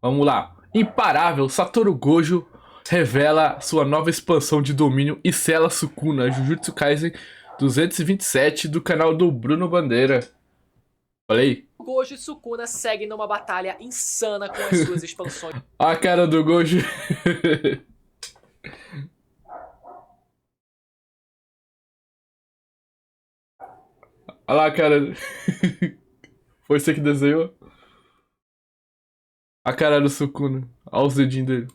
Vamos lá. Imparável, Satoru Gojo revela sua nova expansão de domínio e sela Sukuna, Jujutsu Kaisen 227 do canal do Bruno Bandeira. Olha aí. Gojo e Sukuna seguem numa batalha insana com as suas expansões. A cara do Gojo. Olha lá, cara. Foi você que desenhou? A cara do Sukuna. Olha os dedinhos dele.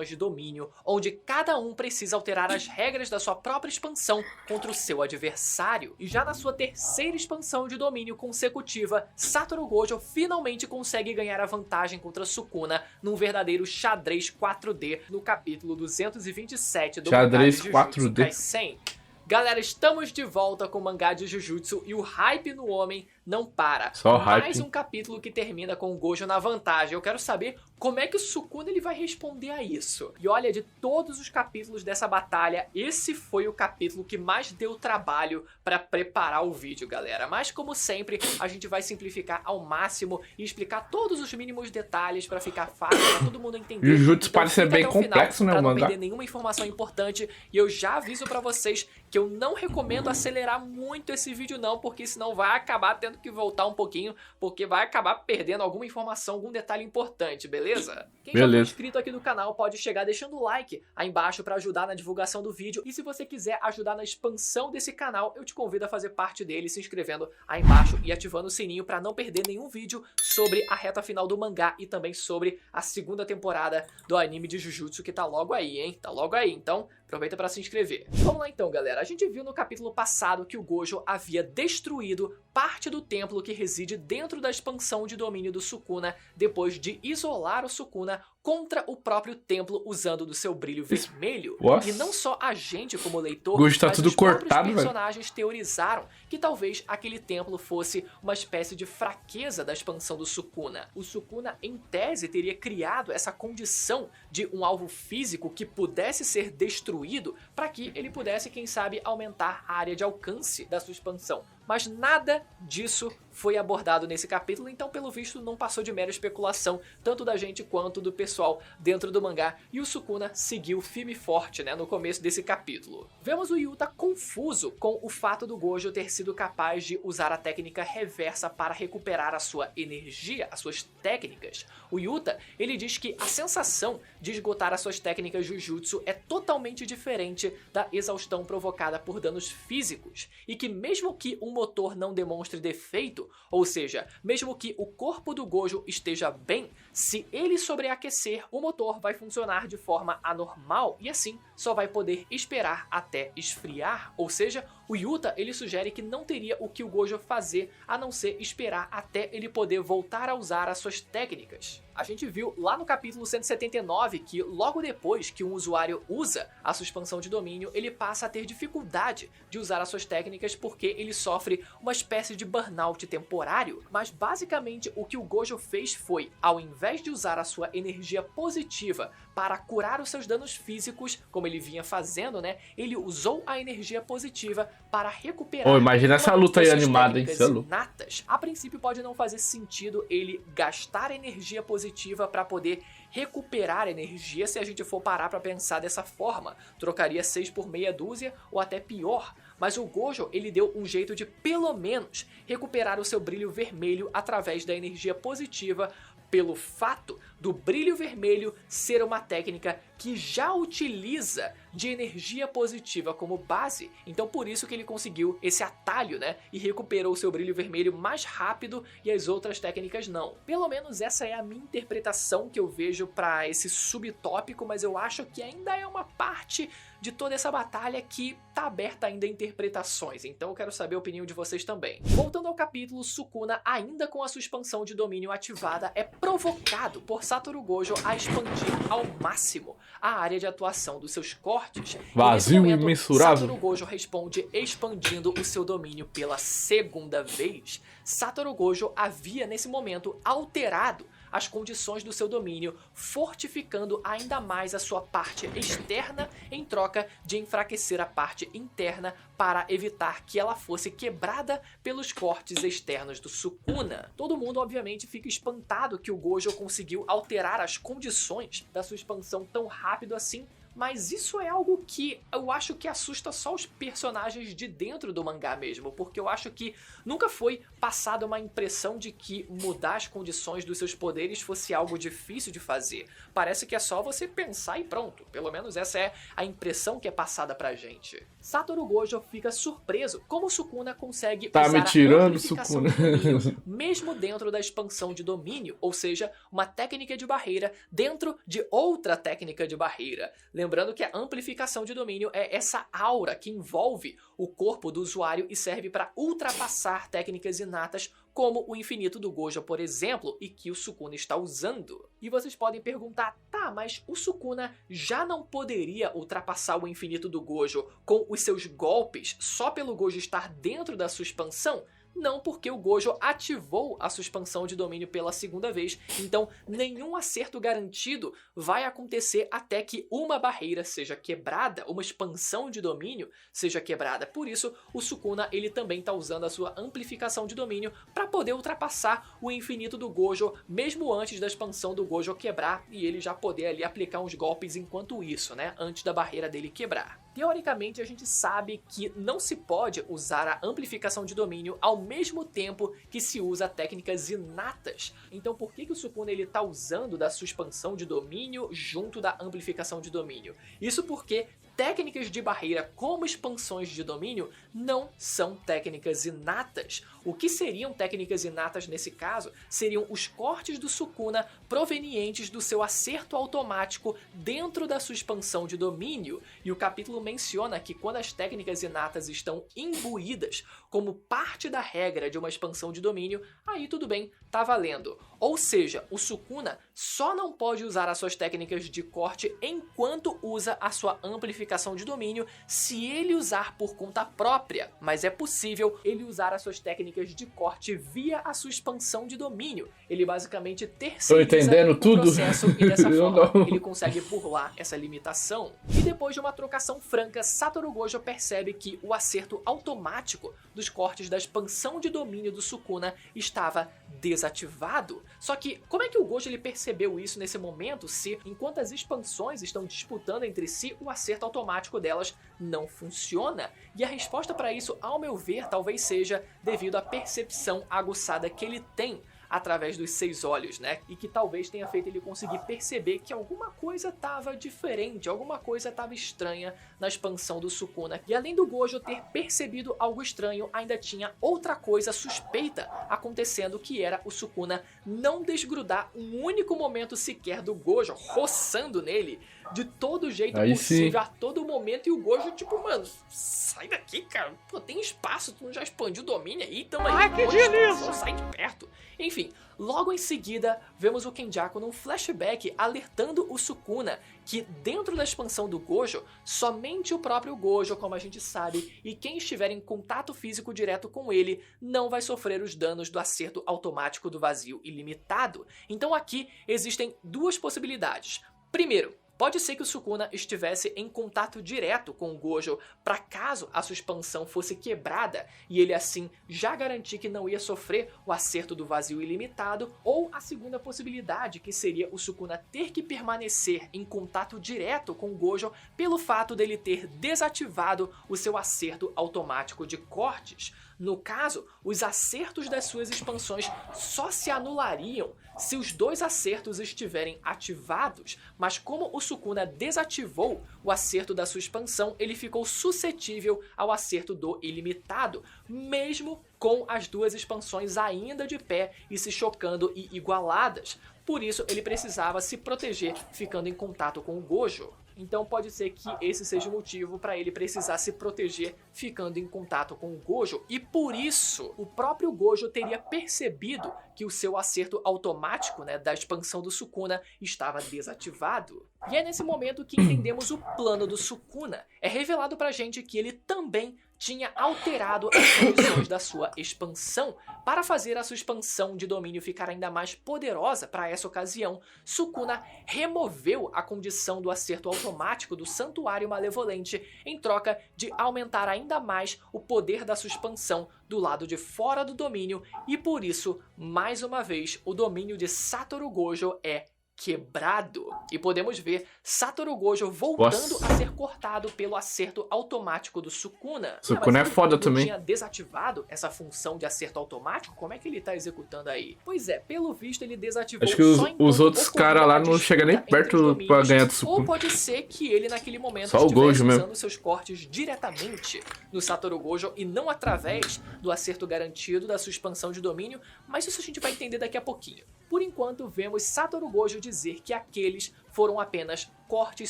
De domínio, onde cada um precisa alterar as regras da sua própria expansão contra o seu adversário. E já na sua terceira expansão de domínio consecutiva, Satoru Gojo finalmente consegue ganhar a vantagem contra Sukuna num verdadeiro xadrez 4D no capítulo 227 do Xadrez mangá de Jujutsu 4D. Kaisen. Galera, estamos de volta com o mangá de Jujutsu e o hype no homem não para. Só hype. Mais um capítulo que termina com o Gojo na vantagem. Eu quero saber como é que o Sukuna ele vai responder a isso. E olha, de todos os capítulos dessa batalha, esse foi o capítulo que mais deu trabalho para preparar o vídeo, galera. Mas como sempre, a gente vai simplificar ao máximo e explicar todos os mínimos detalhes para ficar fácil para todo mundo entender. Jujutsu parece ser fica bem até o final complexo, né, pra o não mangá? perder nenhuma informação importante. E eu já aviso para vocês que eu não recomendo acelerar muito esse vídeo não, porque senão vai acabar tendo que voltar um pouquinho, porque vai acabar perdendo alguma informação, algum detalhe importante, beleza? Quem já for inscrito aqui no canal pode chegar deixando o like aí embaixo para ajudar na divulgação do vídeo, e se você quiser ajudar na expansão desse canal, eu te convido a fazer parte dele se inscrevendo aí embaixo e ativando o sininho para não perder nenhum vídeo sobre a reta final do mangá e também sobre a segunda temporada do anime de Jujutsu, que tá logo aí, hein? Tá logo aí, então aproveita para se inscrever. Vamos lá então, galera. A gente viu no capítulo passado que o Gojo havia destruído parte do templo que reside dentro da expansão de domínio do Sukuna, depois de isolar o Sukuna contra o próprio templo usando do seu brilho vermelho. Nossa. E não só a gente como leitor, Gojo tá mas tudo os próprios cortado, personagens teorizaram que talvez aquele templo fosse uma espécie de fraqueza da expansão do Sukuna. O Sukuna, em tese, teria criado essa condição de um alvo físico que pudesse ser destruído para que ele pudesse, quem sabe, aumentar a área de alcance da sua expansão. Mas nada disso foi abordado nesse capítulo, então pelo visto não passou de mera especulação, tanto da gente quanto do pessoal dentro do mangá, e o Sukuna seguiu firme e forte, né, no começo desse capítulo. Vemos o Yuta confuso com o fato do Gojo ter sido capaz de usar a técnica reversa para recuperar a sua energia, as suas técnicas. O Yuta, ele diz que a sensação de esgotar as suas técnicas Jujutsu é totalmente diferente da exaustão provocada por danos físicos, e que mesmo que um motor não demonstre defeito, ou seja, mesmo que o corpo do Gojo esteja bem, se ele sobreaquecer, o motor vai funcionar de forma anormal e assim só vai poder esperar até esfriar, ou seja, o Yuta ele sugere que não teria o que o Gojo fazer a não ser esperar até ele poder voltar a usar as suas técnicas. A gente viu lá no capítulo 179 que logo depois que um usuário usa a sua expansão de domínio, ele passa a ter dificuldade de usar as suas técnicas porque ele sofre uma espécie de burnout temporário. Mas basicamente o que o Gojo fez foi, ao invés de usar a sua energia positiva para curar os seus danos físicos, como ele vinha fazendo, né, ele usou a energia positiva para recuperar. Imagina essa luta aí animada, hein? Inatas. A princípio pode não fazer sentido ele gastar energia positiva para poder recuperar energia se a gente for parar para pensar dessa forma. Trocaria 6 por meia dúzia ou até pior. Mas o Gojo ele deu um jeito de pelo menos recuperar o seu brilho vermelho através da energia positiva, pelo fato do brilho vermelho ser uma técnica que já utiliza de energia positiva como base, então por isso que ele conseguiu esse atalho, né, e recuperou seu brilho vermelho mais rápido e as outras técnicas não. Pelo menos essa é a minha interpretação que eu vejo para esse subtópico, mas eu acho que ainda é uma parte de toda essa batalha que tá aberta ainda a interpretações, então eu quero saber a opinião de vocês também. Voltando ao capítulo, Sukuna, ainda com a sua expansão de domínio ativada, é provocado por Satoru Gojo a expandir ao máximo a área de atuação dos seus cortes. Vazio e imensurável. Satoru Gojo responde expandindo o seu domínio pela segunda vez. Satoru Gojo havia nesse momento alterado as condições do seu domínio, fortificando ainda mais a sua parte externa em troca de enfraquecer a parte interna para evitar que ela fosse quebrada pelos cortes externos do Sukuna. Todo mundo obviamente fica espantado que o Gojo conseguiu alterar as condições da sua expansão tão rápido assim, mas isso é algo que eu acho que assusta só os personagens de dentro do mangá mesmo, porque eu acho que nunca foi passada uma impressão de que mudar as condições dos seus poderes fosse algo difícil de fazer. Parece que é só você pensar e pronto. Pelo menos essa é a impressão que é passada pra gente. Satoru Gojo fica surpreso como o Sukuna consegue usar me tirando, a amplificação Sukuna. de domínio, mesmo dentro da expansão de domínio, ou seja, uma técnica de barreira dentro de outra técnica de barreira. Lembrando que a amplificação de domínio é essa aura que envolve o corpo do usuário e serve para ultrapassar técnicas inatas como o infinito do Gojo, por exemplo, e que o Sukuna está usando. E vocês podem perguntar, tá, mas o Sukuna já não poderia ultrapassar o infinito do Gojo com os seus golpes só pelo Gojo estar dentro da sua expansão? Não, porque o Gojo ativou a sua expansão de domínio pela segunda vez, então nenhum acerto garantido vai acontecer até que uma barreira seja quebrada, uma expansão de domínio seja quebrada. Por isso, o Sukuna ele também está usando a sua amplificação de domínio para poder ultrapassar o infinito do Gojo, mesmo antes da expansão do Gojo quebrar e ele já poder ali aplicar uns golpes enquanto isso, né, antes da barreira dele quebrar. Teoricamente, a gente sabe que não se pode usar a amplificação de domínio ao mesmo tempo que se usa técnicas inatas. Então por que o Sukuna ele tá usando da sua expansão de domínio junto da amplificação de domínio? Isso porque técnicas de barreira como expansões de domínio não são técnicas inatas. O que seriam técnicas inatas nesse caso seriam os cortes do Sukuna provenientes do seu acerto automático dentro da sua expansão de domínio. E o capítulo menciona que quando as técnicas inatas estão imbuídas como parte da regra de uma expansão de domínio, aí tudo bem, tá valendo. Ou seja, o Sukuna só não pode usar as suas técnicas de corte enquanto usa a sua amplificação de domínio se ele usar por conta própria, mas é possível ele usar as suas técnicas de corte via a sua expansão de domínio. Ele basicamente terceiriza o processo e dessa forma ele consegue burlar essa limitação. E depois de uma trocação franca, Satoru Gojo percebe que o acerto automático dos cortes da expansão de domínio do Sukuna estava desativado. Só que como é que o Gojo ele percebeu isso nesse momento se, enquanto as expansões estão disputando entre si, o acerto automático delas não funciona? E a resposta para isso, ao meu ver, talvez seja devido à percepção aguçada que ele tem através dos 6 olhos, né? E que talvez tenha feito ele conseguir perceber que alguma coisa estava diferente, alguma coisa estava estranha na expansão do Sukuna. E além do Gojo ter percebido algo estranho, ainda tinha outra coisa suspeita acontecendo, que era o Sukuna não desgrudar um único momento sequer do Gojo, roçando nele de todo jeito aí possível, sim, a todo momento, e o Gojo tipo, mano, sai daqui, cara, pô, tem espaço, tu não já expandiu o domínio aí, tamo aí, Ai, que delícia! sai de perto. Enfim, logo em seguida, vemos o Kenjaku num flashback alertando o Sukuna que dentro da expansão do Gojo, somente o próprio Gojo, como a gente sabe, e quem estiver em contato físico direto com ele, não vai sofrer os danos do acerto automático do vazio ilimitado. Então aqui existem duas possibilidades. Primeiro, pode ser que o Sukuna estivesse em contato direto com o Gojo para caso a sua expansão fosse quebrada e ele assim já garantir que não ia sofrer o acerto do vazio ilimitado, ou a segunda possibilidade, que seria o Sukuna ter que permanecer em contato direto com o Gojo pelo fato dele ter desativado o seu acerto automático de cortes. No caso, os acertos das suas expansões só se anulariam se os dois acertos estiverem ativados, mas como o Sukuna desativou o acerto da sua expansão, ele ficou suscetível ao acerto do ilimitado, mesmo com as duas expansões ainda de pé e se chocando e igualadas. Por isso ele precisava se proteger ficando em contato com o Gojo. Então pode ser que esse seja o motivo para ele precisar se proteger ficando em contato com o Gojo, e por isso o próprio Gojo teria percebido que o seu acerto automático, né, da expansão do Sukuna estava desativado. E é nesse momento que entendemos o plano do Sukuna. É revelado pra gente que ele também tinha alterado as condições da sua expansão. Para fazer a sua expansão de domínio ficar ainda mais poderosa para essa ocasião, Sukuna removeu a condição do acerto automático do Santuário Malevolente em troca de aumentar ainda mais o poder da sua expansão do lado de fora do domínio, e por isso, mais uma vez, o domínio de Satoru Gojo é quebrado. E podemos ver Satoru Gojo voltando a ser cortado pelo acerto automático do Sukuna. Sukuna é foda também. Tinha desativado essa função de acerto automático? Como é que ele tá executando aí? Pois é, pelo visto ele desativou. Acho que os outros caras lá não chegam nem perto pra ganhar do Sukuna. Ou pode ser que ele naquele momento só o Gojo usando mesmo seus cortes diretamente no Satoru Gojo e não através do acerto garantido da sua expansão de domínio, mas isso a gente vai entender daqui a pouquinho. Por enquanto, vemos Satoru Gojo dizer que aqueles foram apenas cortes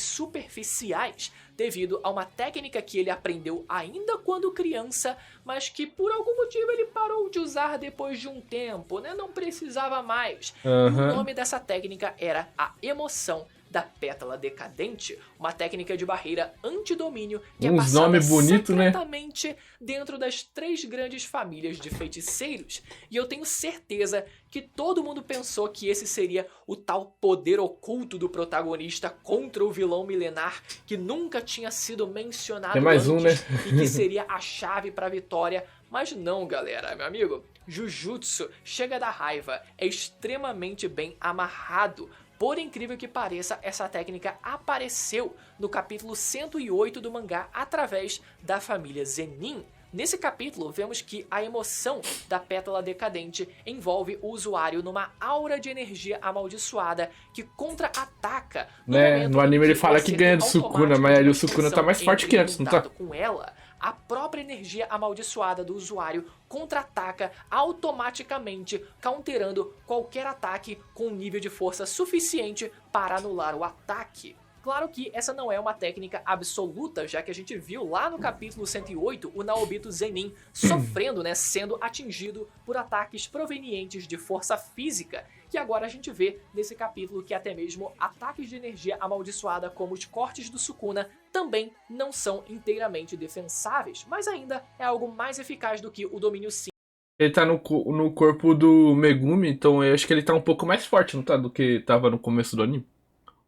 superficiais devido a uma técnica que ele aprendeu ainda quando criança, mas que por algum motivo ele parou de usar depois de um tempo, né? Não precisava mais. E o nome dessa técnica era a emoção da pétala decadente, uma técnica de barreira antidomínio que é passada secretamente dentro das 3 grandes famílias de feiticeiros. E eu tenho certeza que todo mundo pensou que esse seria o tal poder oculto do protagonista contra o vilão milenar que nunca tinha sido mencionado tem mais antes, e que seria a chave para a vitória. Mas não, galera, meu amigo, Jujutsu chega da raiva, é extremamente bem amarrado. Por incrível que pareça, essa técnica apareceu no capítulo 108 do mangá através da família Zenin. Nesse capítulo, vemos que a emoção da pétala decadente envolve o usuário numa aura de energia amaldiçoada que contra-ataca. No anime ele fala que ganha do Sukuna, mas ali o Sukuna tá mais forte que antes, não tá? Com ela, a própria energia amaldiçoada do usuário contra-ataca automaticamente, counterando qualquer ataque com um nível de força suficiente para anular o ataque. Claro que essa não é uma técnica absoluta, já que a gente viu lá no capítulo 108 o Naobito Zenin sofrendo, né, sendo atingido por ataques provenientes de força física. Que agora a gente vê nesse capítulo que até mesmo ataques de energia amaldiçoada como os cortes do Sukuna também não são inteiramente defensáveis, mas ainda é algo mais eficaz do que o domínio simples. Ele tá no corpo do Megumi, então eu acho que ele tá um pouco mais forte, não tá? Do que tava no começo do anime?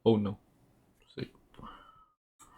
Ou não?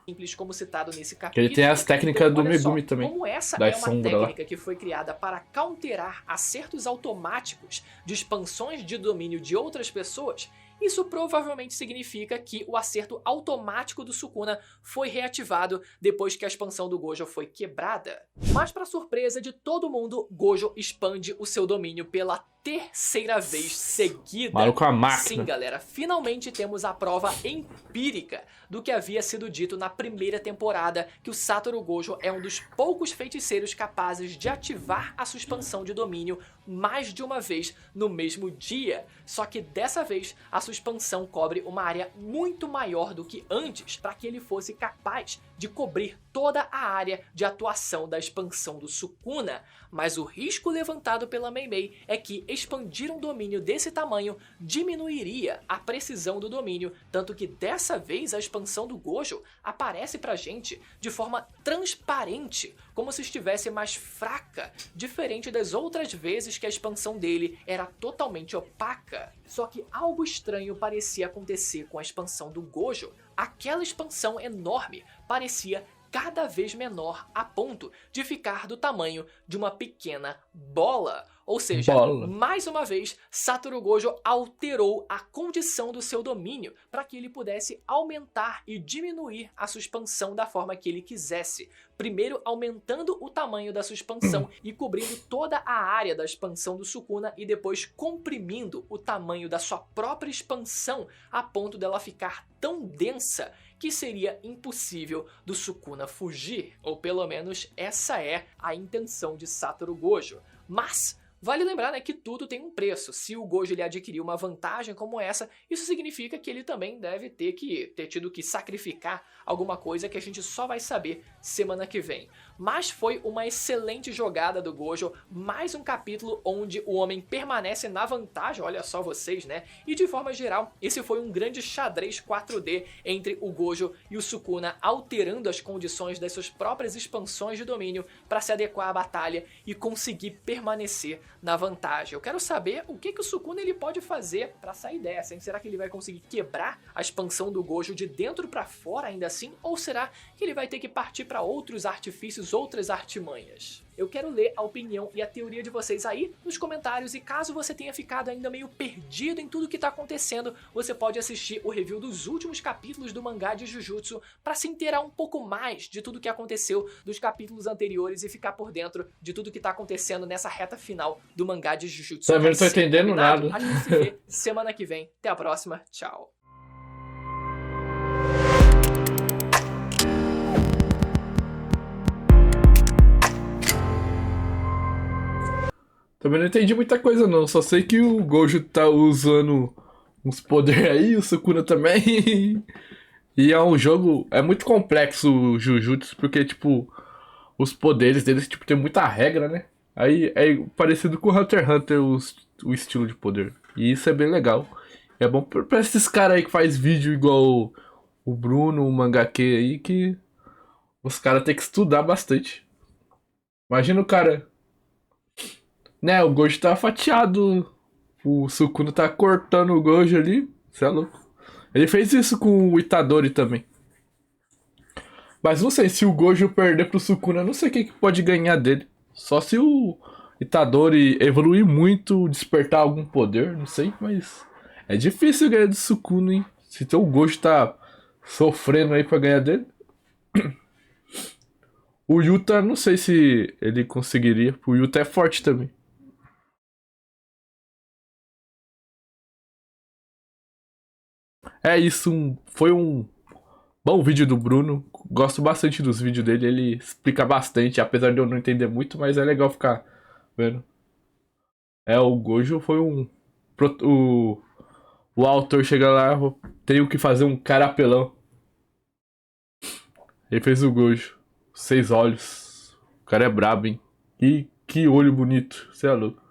Simples como citado nesse capítulo. Ele tem as técnicas do Megumi também. Como essa é uma técnica que foi criada para counterar acertos automáticos de expansões de domínio de outras pessoas, isso provavelmente significa que o acerto automático do Sukuna foi reativado depois que a expansão do Gojo foi quebrada. Mas para surpresa de todo mundo, Gojo expande o seu domínio pela terceira vez seguida. Maluco, a máquina. Sim, galera, finalmente temos a prova empírica do que havia sido dito na primeira temporada, que o Satoru Gojo é um dos poucos feiticeiros capazes de ativar a sua expansão de domínio mais de uma vez no mesmo dia. Só que dessa vez a sua expansão cobre uma área muito maior do que antes, para que ele fosse capaz de cobrir toda a área de atuação da expansão do Sukuna. Mas o risco levantado pela Mei Mei é que expandir um domínio desse tamanho diminuiria a precisão do domínio, tanto que dessa vez a expansão do Gojo aparece pra gente de forma transparente, como se estivesse mais fraca, diferente das outras vezes que a expansão dele era totalmente opaca. Só que algo estranho parecia acontecer com a expansão do Gojo. Aquela expansão enorme parecia cada vez menor a ponto de ficar do tamanho de uma pequena bola. Ou seja, mais uma vez, Satoru Gojo alterou a condição do seu domínio para que ele pudesse aumentar e diminuir a sua expansão da forma que ele quisesse. Primeiro aumentando o tamanho da sua expansão e cobrindo toda a área da expansão do Sukuna, e depois comprimindo o tamanho da sua própria expansão a ponto dela ficar tão densa que seria impossível do Sukuna fugir. Ou pelo menos essa é a intenção de Satoru Gojo. Mas Vale lembrar, né, que tudo tem um preço. Se o Gojo ele adquirir uma vantagem como essa, isso significa que ele também deve ter tido que sacrificar alguma coisa que a gente só vai saber semana que vem. Mas foi uma excelente jogada do Gojo, mais um capítulo onde o homem permanece na vantagem, olha só vocês, né? E de forma geral, esse foi um grande xadrez 4D entre o Gojo e o Sukuna, alterando as condições das suas próprias expansões de domínio para se adequar à batalha e conseguir permanecer na vantagem. Eu quero saber o que o Sukuna ele pode fazer para sair dessa, hein? Será que ele vai conseguir quebrar a expansão do Gojo de dentro para fora ainda assim? Ou será que ele vai ter que partir para outros artifícios, outras artimanhas? Eu quero ler a opinião e a teoria de vocês aí nos comentários, e caso você tenha ficado ainda meio perdido em tudo que tá acontecendo, você pode assistir o review dos últimos capítulos do mangá de Jujutsu para se inteirar um pouco mais de tudo que aconteceu dos capítulos anteriores e ficar por dentro de tudo que tá acontecendo nessa reta final do mangá de Jujutsu. Também não tô entendendo Combinado? nada. A gente se vê semana que vem. Até a próxima. Tchau. Também não entendi muita coisa não, só sei que o Gojo tá usando uns poderes aí, o Sukuna também. E é um jogo, é muito complexo o Jujutsu, porque tipo, os poderes deles tipo tem muita regra, né? Aí é parecido com o Hunter x Hunter o estilo de poder. E isso é bem legal. É bom pra esses caras aí que faz vídeo igual o Bruno, o Mangake aí, que os caras tem que estudar bastante. Imagina o cara, né, o Gojo tá fatiado. O Sukuna tá cortando o Gojo ali. Você é louco. Ele fez isso com o Itadori também. Mas não sei, se o Gojo perder pro Sukuna, não sei quem que pode ganhar dele. Só se o Itadori evoluir muito, despertar algum poder, não sei, mas é difícil ganhar do Sukuna, hein? Se o Gojo tá sofrendo aí pra ganhar dele. O Yuta, não sei se ele conseguiria. O Yuta é forte também. É isso, foi um bom vídeo do Bruno. Gosto bastante dos vídeos dele, ele explica bastante, apesar de eu não entender muito, mas é legal ficar vendo. É, o Gojo foi um. O autor chega lá, tenho que fazer um cara apelão. Ele fez o Gojo. 6 olhos. O cara é brabo, hein? Que olho bonito, você é louco.